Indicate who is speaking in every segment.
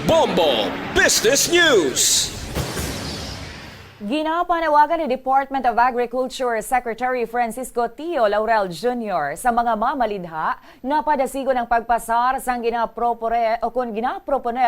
Speaker 1: Bombo Business News.
Speaker 2: Ginapanawagan ni Department of Agriculture Secretary Francisco Tio Laurel Jr. sa mga mamalidha na padasigo ng pagpasar sang ginaproponer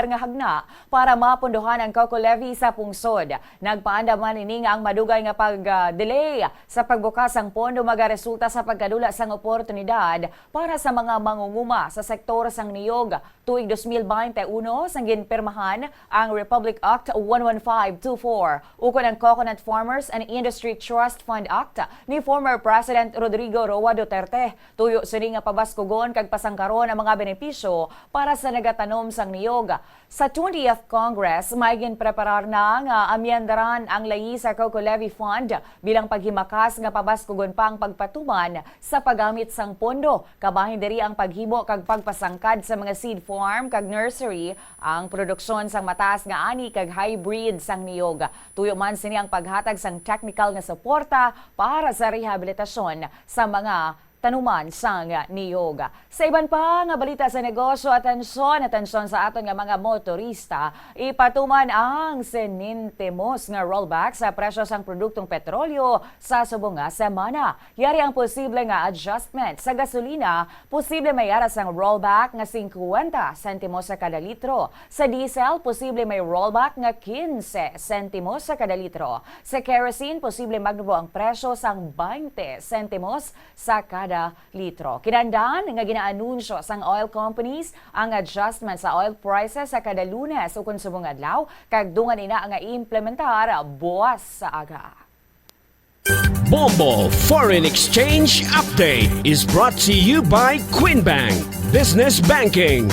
Speaker 2: nga hagna para mapondohan ang coco levy sa pungsod. Nagpaanda man ini nga ang madugay nga pag-delay sa pagbukas ang pondo magaresulta sa pagkadula sang oportunidad para sa mga mangunguma sa sektor sang niyog. Tuig 2021 sang ginpirmahan ang Republic Act 11524 ukon ang Coconut Farmers and Industry Trust Fund Act ni former President Rodrigo Roa Duterte. Tuyo sini nga pabaskugon kag pasangkaron ang mga benepisyo para sa nagatanom sang niyog. Sa 20th Congress, may ginpreparar na nga amyendaran ang layi sa Coco Levy Fund bilang paghimakas nga pabaskugon pa ang pagpatuman sa paggamit sang pondo. Kabahin diri ang paghimo kag pagpasangkad sa mga seed farm kag nursery ang produksyon sang mataas nga ani kag hybrid sang niyog. Tuyo man sini ang paghatag sang technical nga suporta para sa rehabilitasyon sa mga tanuman sang niyog. Sa iban pa nga balita sa negosyo, atensyon sa aton nga mga motorista, ipatuman ang senintimos nga rollback sa presyo sang produktong petrolyo sa subong nga semana. Yari ang posible nga adjustment sa gasolina, posible may ara sang rollback nga 50 sentimos sa kada litro. Sa diesel, posible may rollback nga 15 sentimos sa kada litro. Sa kerosene, posible magnubo ang presyo sang 20 sentimos sa kada litro. Kinandan nga ginaanunsyo sang oil companies ang adjustment sa oil prices sa kada Lunes ukon subong adlaw kag dungan ina nga implementar buwas sa aga.
Speaker 1: Bombo Foreign Exchange Update is brought to you by Queen Bank Business Banking.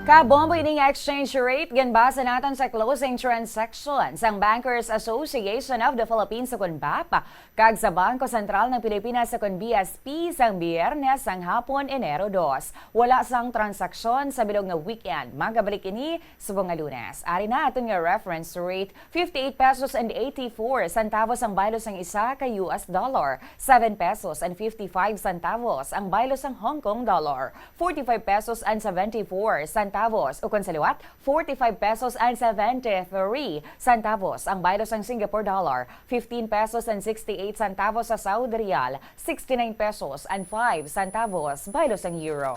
Speaker 2: Kabombo ining exchange rate ganbasa naton sa closing transaction sang Bankers Association of the Philippines sa BAP kag sa Bangko Sentral ng Pilipinas sa BSP sang Biyernes sang hapon Enero 2. Wala sang transaksyon sa bilog nga weekend. Magabalik ini subong nga Lunes. Ari na aton nga reference rate 58 pesos and 84 centavos ang baylo sang isa ka US dollar, 7 pesos and 55 centavos ang baylo sang Hong Kong dollar, 45 pesos and 74 centavos ukon sa liwat, 45 pesos and 73 centavos ang baylo sang Singapore dollar, 15 pesos and 68 centavos sa Saudi Riyal, 69 pesos and 5 centavos baylo sang euro.